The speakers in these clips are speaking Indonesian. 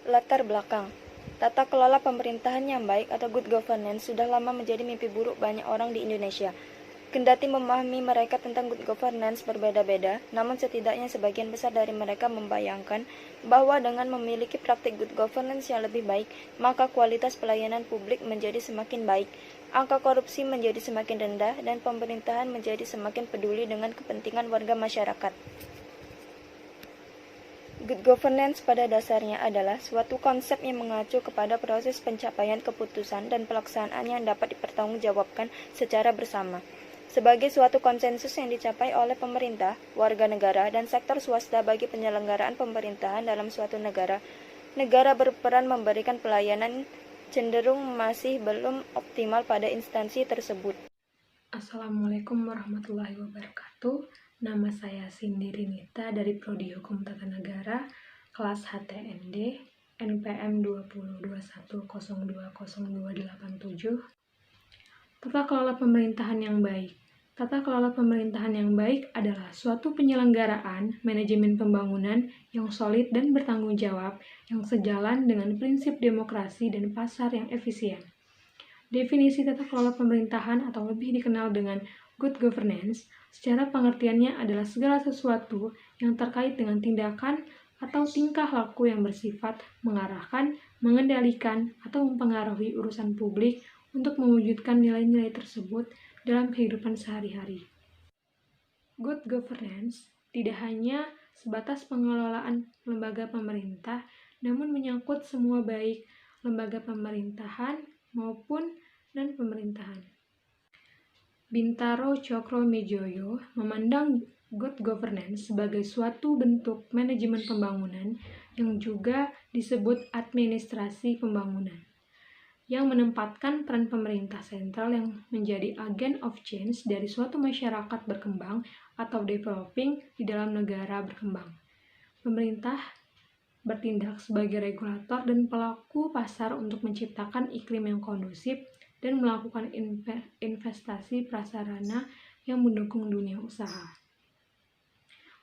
Latar belakang. Tata kelola pemerintahan yang baik atau good governance sudah lama menjadi mimpi buruk banyak orang di Indonesia. Kendati memahami mereka tentang good governance berbeda-beda, namun setidaknya sebagian besar dari mereka membayangkan bahwa dengan memiliki praktik good governance yang lebih baik, maka kualitas pelayanan publik menjadi semakin baik, angka korupsi menjadi semakin rendah, dan pemerintahan menjadi semakin peduli dengan kepentingan warga masyarakat. Good governance pada dasarnya adalah suatu konsep yang mengacu kepada proses pencapaian keputusan dan pelaksanaan yang dapat dipertanggungjawabkan secara bersama. Sebagai suatu konsensus yang dicapai oleh pemerintah, warga negara, dan sektor swasta bagi penyelenggaraan pemerintahan dalam suatu negara, negara berperan memberikan pelayanan cenderung masih belum optimal pada instansi tersebut. Assalamualaikum warahmatullahi wabarakatuh. Nama saya Cindy Rinita dari Prodi Hukum Tata Negara, kelas HTND, NPM 2021020287. Tata kelola pemerintahan yang baik. Tata kelola pemerintahan yang baik adalah suatu penyelenggaraan manajemen pembangunan yang solid dan bertanggung jawab yang sejalan dengan prinsip demokrasi dan pasar yang efisien. Definisi tata kelola pemerintahan atau lebih dikenal dengan good governance, secara pengertiannya adalah segala sesuatu yang terkait dengan tindakan atau tingkah laku yang bersifat mengarahkan, mengendalikan, atau mempengaruhi urusan publik untuk mewujudkan nilai-nilai tersebut dalam kehidupan sehari-hari. Good governance tidak hanya sebatas pengelolaan lembaga pemerintah, namun menyangkut semua baik lembaga pemerintahan maupun non-pemerintahan. Bintaro Cokromejoyo memandang good governance sebagai suatu bentuk manajemen pembangunan yang juga disebut administrasi pembangunan, yang menempatkan peran pemerintah sentral yang menjadi agen of change dari suatu masyarakat berkembang atau developing di dalam negara berkembang. Pemerintah bertindak sebagai regulator dan pelaku pasar untuk menciptakan iklim yang kondusif dan melakukan investasi prasarana yang mendukung dunia usaha.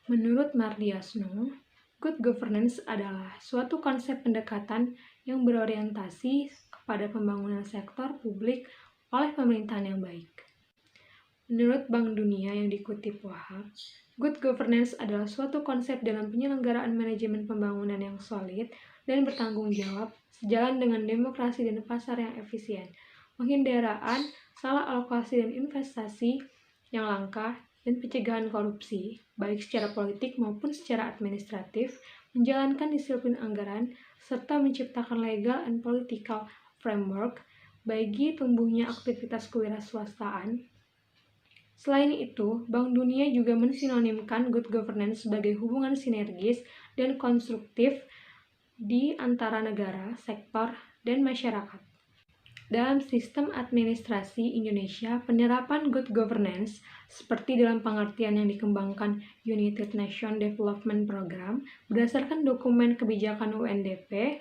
Menurut Mardiasno, good governance adalah suatu konsep pendekatan yang berorientasi kepada pembangunan sektor publik oleh pemerintahan yang baik. Menurut Bank Dunia yang dikutip Wahab, good governance adalah suatu konsep dalam penyelenggaraan manajemen pembangunan yang solid dan bertanggung jawab sejalan dengan demokrasi dan pasar yang efisien, penghindaraan salah alokasi dan investasi yang langka, dan pencegahan korupsi, baik secara politik maupun secara administratif, menjalankan disiplin anggaran, serta menciptakan legal and political framework bagi tumbuhnya aktivitas kewirausahaan. Selain itu, Bank Dunia juga mensinonimkan good governance sebagai hubungan sinergis dan konstruktif di antara negara, sektor, dan masyarakat. Dalam sistem administrasi Indonesia, penerapan good governance seperti dalam pengertian yang dikembangkan United Nations Development Program berdasarkan dokumen kebijakan UNDP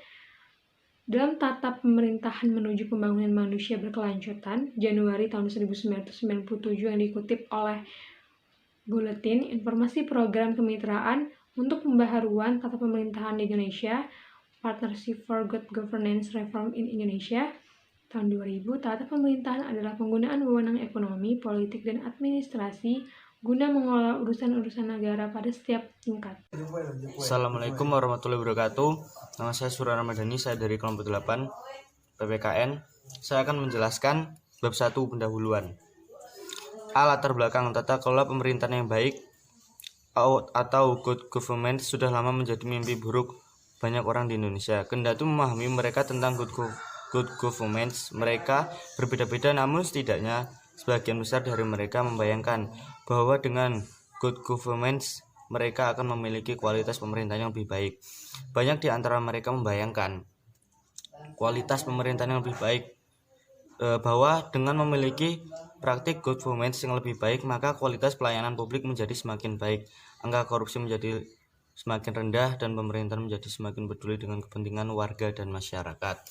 dalam tata pemerintahan menuju pembangunan manusia berkelanjutan Januari tahun 1997 yang dikutip oleh Buletin Informasi Program Kemitraan untuk Pembaharuan Tata Pemerintahan di Indonesia, Partnership for Good Governance Reform in Indonesia, tahun 2000, tata pemerintahan adalah penggunaan wewenang ekonomi, politik, dan administrasi guna mengelola urusan-urusan negara pada setiap tingkat. Assalamualaikum warahmatullahi wabarakatuh. Nama saya Surya Ramadhani, saya dari kelompok 8 PPKN. Saya akan menjelaskan bab 1 pendahuluan. Latar belakang tata kelola pemerintahan yang baik atau good government sudah lama menjadi mimpi buruk banyak orang di Indonesia. Kendati memahami mereka tentang good governance, mereka berbeda-beda, namun setidaknya sebagian besar dari mereka membayangkan bahwa dengan good governance mereka akan memiliki kualitas pemerintahan yang lebih baik. Banyak di antara mereka membayangkan kualitas pemerintahan yang lebih baik, bahwa dengan memiliki praktik good governance yang lebih baik, maka kualitas pelayanan publik menjadi semakin baik, angka korupsi menjadi semakin rendah, dan pemerintahan menjadi semakin peduli dengan kepentingan warga dan masyarakat.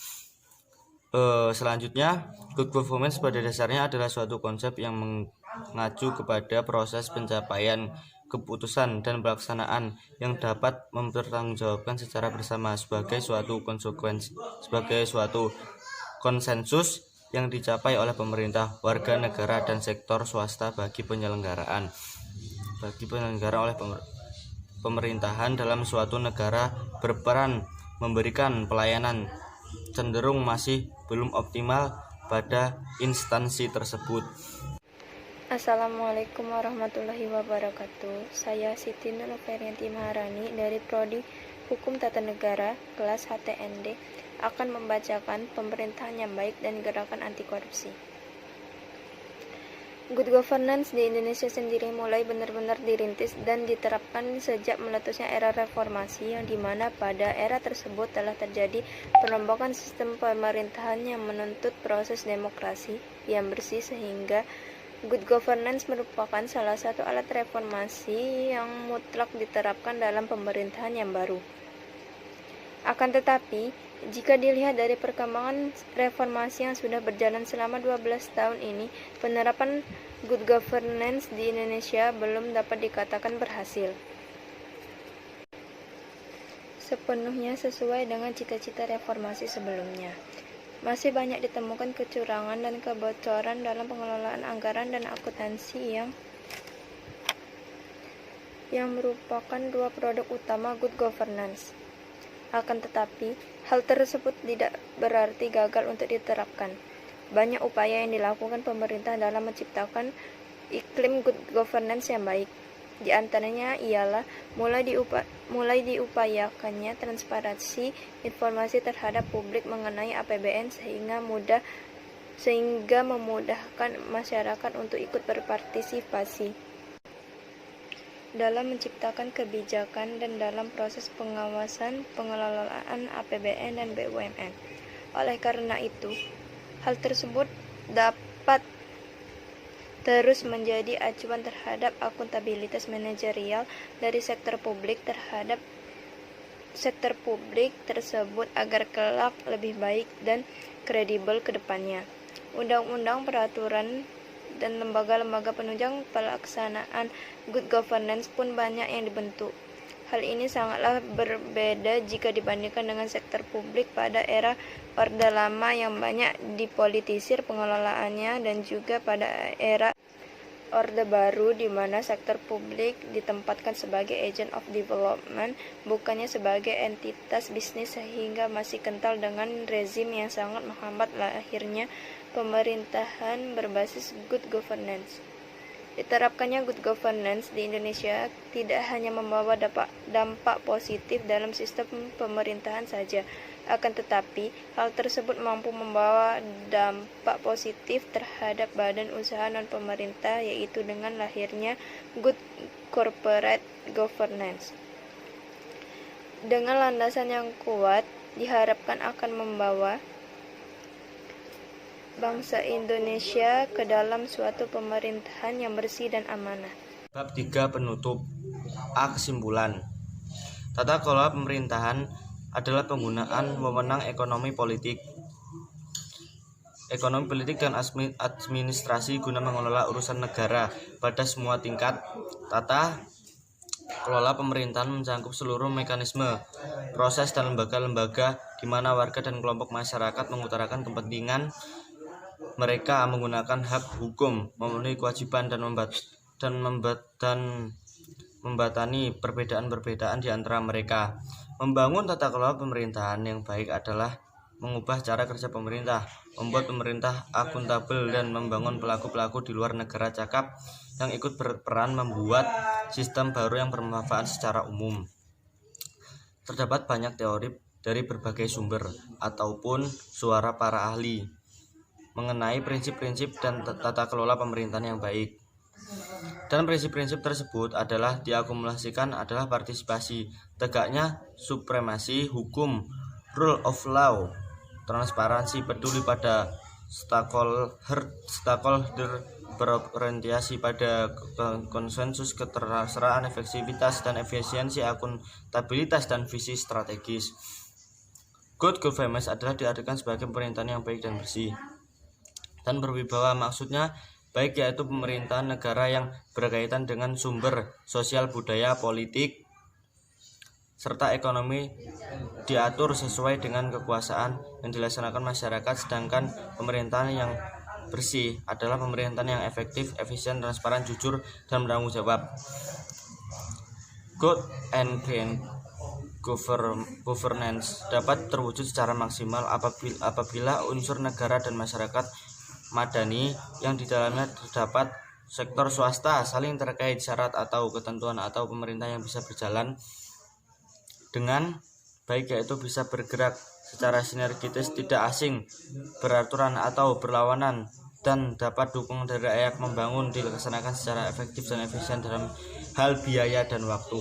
Selanjutnya, good governance pada dasarnya adalah suatu konsep yang mengacu kepada proses pencapaian keputusan dan pelaksanaan yang dapat mempertanggungjawabkan secara bersama sebagai suatu konsensus yang dicapai oleh pemerintah, warga negara, dan sektor swasta bagi penyelenggaraan oleh pemerintahan dalam suatu negara berperan memberikan pelayanan cenderung masih belum optimal pada instansi tersebut. Assalamualaikum warahmatullahi wabarakatuh. Saya Siti Nur Ferianti Maharani dari Prodi Hukum Tata Negara kelas HTND akan membacakan pemerintahan yang baik dan gerakan anti korupsi. Good governance di Indonesia sendiri mulai benar-benar dirintis dan diterapkan sejak meletusnya era reformasi, yang dimana pada era tersebut telah terjadi perombakan sistem pemerintahan yang menuntut proses demokrasi yang bersih, sehingga good governance merupakan salah satu alat reformasi yang mutlak diterapkan dalam pemerintahan yang baru. Akan tetapi, jika dilihat dari perkembangan reformasi yang sudah berjalan selama 12 tahun ini, penerapan good governance di Indonesia belum dapat dikatakan berhasil sepenuhnya sesuai dengan cita-cita reformasi sebelumnya. Masih banyak ditemukan kecurangan dan kebocoran dalam pengelolaan anggaran dan akuntansi yang merupakan dua produk utama good governance. Akan tetapi, hal tersebut tidak berarti gagal untuk diterapkan. Banyak upaya yang dilakukan pemerintah dalam menciptakan iklim good governance yang baik. Di antaranya ialah mulai diupayakannya transparansi informasi terhadap publik mengenai APBN sehingga memudahkan masyarakat untuk ikut berpartisipasi dalam menciptakan kebijakan dan dalam proses pengawasan pengelolaan APBN dan BUMN. Oleh karena itu, hal tersebut dapat terus menjadi acuan terhadap akuntabilitas manajerial dari sektor publik terhadap sektor publik tersebut agar kelak lebih baik dan kredibel ke depannya. Undang-undang, peraturan, dan lembaga-lembaga penunjang pelaksanaan good governance pun banyak yang dibentuk. Hal ini sangatlah berbeda jika dibandingkan dengan sektor publik pada era Orde Lama yang banyak dipolitisir pengelolaannya, dan juga pada era Orde Baru di mana sektor publik ditempatkan sebagai agent of development, bukannya sebagai entitas bisnis, sehingga masih kental dengan rezim yang sangat menghambat lahirnya pemerintahan berbasis good governance. Diterapkannya good governance di Indonesia tidak hanya membawa dampak positif dalam sistem pemerintahan saja, akan tetapi hal tersebut mampu membawa dampak positif terhadap badan usaha non-pemerintah, yaitu dengan lahirnya good corporate governance. Dengan landasan yang kuat, diharapkan akan membawa bangsa Indonesia ke dalam suatu pemerintahan yang bersih dan amanah. Bab 3 penutup. A. Kesimpulan. Tata kelola pemerintahan adalah penggunaan wewenang ekonomi politik dan administrasi guna mengelola urusan negara pada semua tingkat. Tata kelola pemerintahan mencangkup seluruh mekanisme, proses, dan lembaga-lembaga di mana warga dan kelompok masyarakat mengutarakan kepentingan mereka menggunakan hak hukum, memenuhi kewajiban, dan membatani perbedaan-perbedaan di antara mereka. Membangun tata kelola pemerintahan yang baik adalah mengubah cara kerja pemerintah, membuat pemerintah akuntabel, dan membangun pelaku-pelaku di luar negara cakap yang ikut berperan membuat sistem baru yang bermanfaat secara umum. Terdapat banyak teori dari berbagai sumber ataupun suara para ahli mengenai prinsip-prinsip dan tata kelola pemerintahan yang baik. Dan prinsip-prinsip tersebut adalah diakumulasikan adalah partisipasi, tegaknya supremasi hukum, rule of law, transparansi, peduli pada stakeholder, berorientasi pada konsensus, keterseraan, efektivitas dan efisiensi, akuntabilitas, dan visi strategis. Good governance adalah diartikan sebagai pemerintahan yang baik dan bersih dan berwibawa, maksudnya baik yaitu pemerintahan negara yang berkaitan dengan sumber sosial, budaya, politik, serta ekonomi diatur sesuai dengan kekuasaan yang dilaksanakan masyarakat, sedangkan pemerintahan yang bersih adalah pemerintahan yang efektif, efisien, transparan, jujur, dan bertanggung jawab. Good and clean governance dapat terwujud secara maksimal apabila unsur negara dan masyarakat madani yang di dalamnya terdapat sektor swasta saling terkait syarat atau ketentuan atau pemerintah yang bisa berjalan dengan baik, yaitu bisa bergerak secara sinergitis, tidak asing, beraturan atau berlawanan, dan dapat dukung dari rakyat membangun dilaksanakan secara efektif dan efisien dalam hal biaya dan waktu.